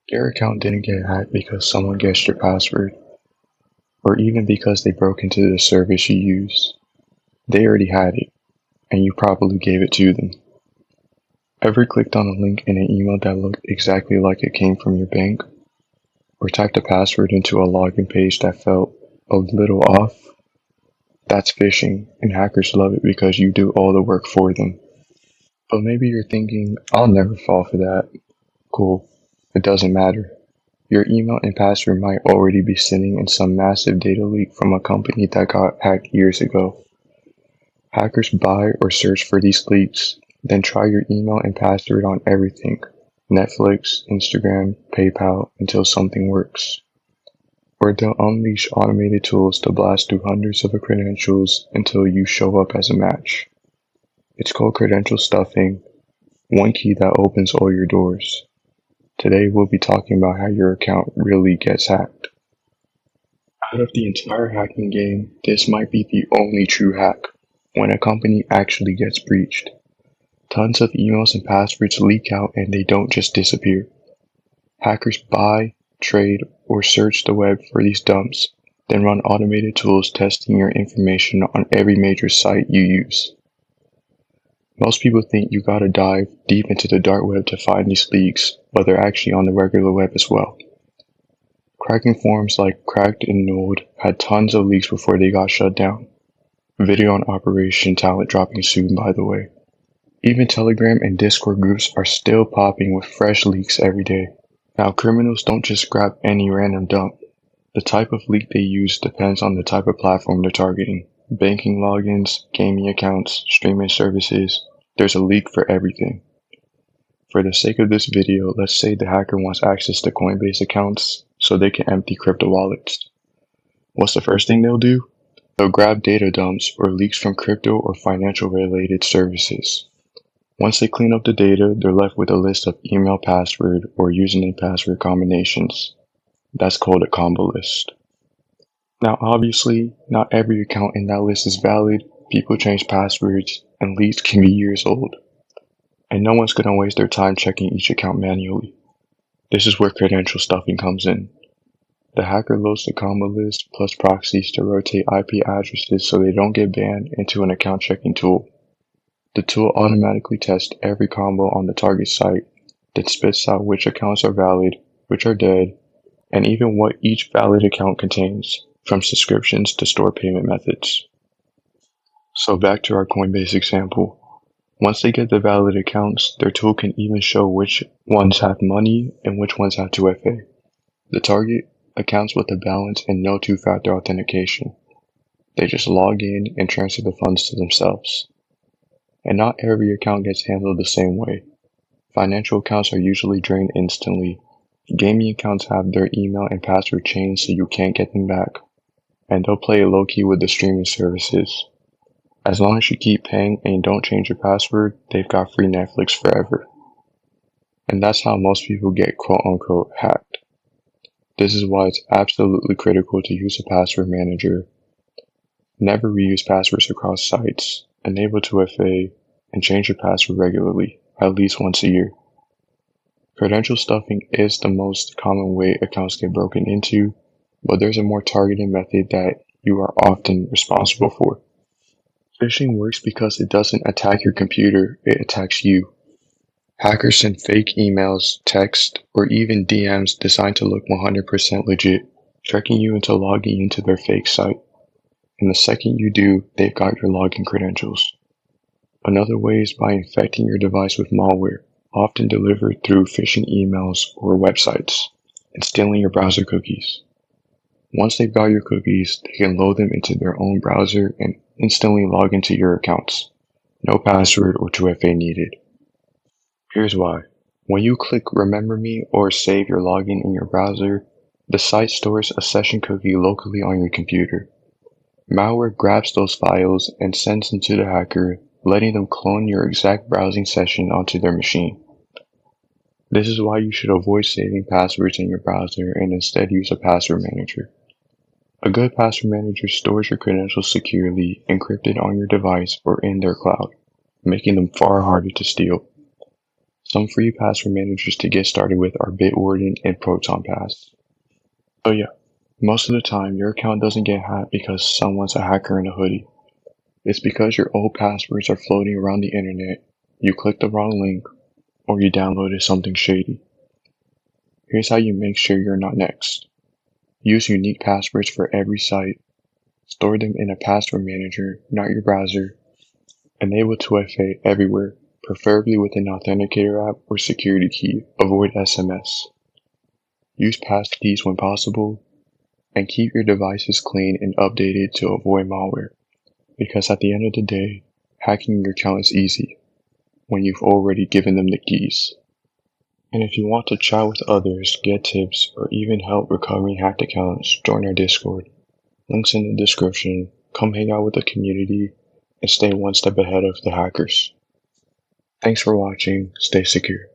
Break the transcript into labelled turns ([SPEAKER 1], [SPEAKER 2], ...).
[SPEAKER 1] Your account didn't get hacked because someone guessed your password, or even because they broke into the service you use. They already had it, and you probably gave it to them. Ever clicked on a link in an email that looked exactly like it came from your bank? Or typed a password into a login page that felt a little off? That's phishing, and hackers love it because you do all the work for them. But maybe you're thinking, I'll never fall for that. Cool. It doesn't matter. Your email and password might already be sitting in some massive data leak from a company that got hacked years ago. Hackers buy or search for these leaks, then try your email and password on everything: Netflix, Instagram, PayPal, until something works. Or they'll unleash automated tools to blast through hundreds of credentials until you show up as a match. It's called credential stuffing, one key that opens all your doors. Today we'll be talking about how your account really gets hacked. Out of the entire hacking game, this might be the only true hack: when a company actually gets breached. Tons of emails and passwords leak out and they don't just disappear. Hackers buy, trade, or search the web for these dumps, then run automated tools testing your information on every major site you use. Most people think you gotta dive deep into the dark web to find these leaks, but they're actually on the regular web as well. Cracking forums like Cracked and Node had tons of leaks before they got shut down. Video on Operation Talent dropping soon, by the way. Even Telegram and Discord groups are still popping with fresh leaks every day. Now, criminals don't just grab any random dump. The type of leak they use depends on the type of platform they're targeting. Banking logins, gaming accounts, streaming services, there's a leak for everything. For the sake of this video, let's say the hacker wants access to Coinbase accounts so they can empty crypto wallets. What's the first thing they'll do? They'll grab data dumps or leaks from crypto or financial related services. Once they clean up the data, they're left with a list of email password or username password combinations. That's called a combo list. Now obviously, not every account in that list is valid. People change passwords, and leaks can be years old. And no one's gonna waste their time checking each account manually. This is where credential stuffing comes in. The hacker loads the combo list plus proxies to rotate IP addresses so they don't get banned into an account checking tool. The tool automatically tests every combo on the target site, then spits out which accounts are valid, which are dead, and even what each valid account contains, from subscriptions to store payment methods. So back to our Coinbase example. Once they get the valid accounts, their tool can even show which ones have money and which ones have 2FA. The target: accounts with a balance and no two-factor authentication. They just log in and transfer the funds to themselves. And not every account gets handled the same way. Financial accounts are usually drained instantly. Gaming accounts have their email and password changed so you can't get them back. And they'll play it low-key with the streaming services. As long as you keep paying and don't change your password, they've got free Netflix forever. And that's how most people get quote-unquote hacked. This is why it's absolutely critical to use a password manager. Never reuse passwords across sites. Enable 2FA, and change your password regularly, at least once a year. Credential stuffing is the most common way accounts get broken into, but there's a more targeted method that you are often responsible for. Phishing works because it doesn't attack your computer, it attacks you. Hackers send fake emails, text, or even DMs designed to look 100% legit, tricking you into logging into their fake site. And the second you do, they've got your login credentials. Another way is by infecting your device with malware, often delivered through phishing emails or websites, and stealing your browser cookies. Once they've got your cookies, they can load them into their own browser and instantly log into your accounts. No password or 2FA needed. Here's why. When you click Remember Me or save your login in your browser, the site stores a session cookie locally on your computer. Malware grabs those files and sends them to the hacker, letting them clone your exact browsing session onto their machine. This is why you should avoid saving passwords in your browser and instead use a password manager. A good password manager stores your credentials securely, encrypted on your device or in their cloud, making them far harder to steal. Some free password managers to get started with are Bitwarden and ProtonPass. So yeah, most of the time your account doesn't get hacked because someone's a hacker in a hoodie. It's because your old passwords are floating around the internet, you clicked the wrong link, or you downloaded something shady. Here's how you make sure you're not next. Use unique passwords for every site. Store them in a password manager, not your browser. Enable 2FA everywhere, preferably with an authenticator app or security key. Avoid SMS. Use passkeys when possible. And keep your devices clean and updated to avoid malware. Because at the end of the day, hacking your account is easy when you've already given them the keys. And if you want to chat with others, get tips, or even help recovering hacked accounts, join our Discord. Links in the description. Come hang out with the community and stay one step ahead of the hackers. Thanks for watching. Stay secure.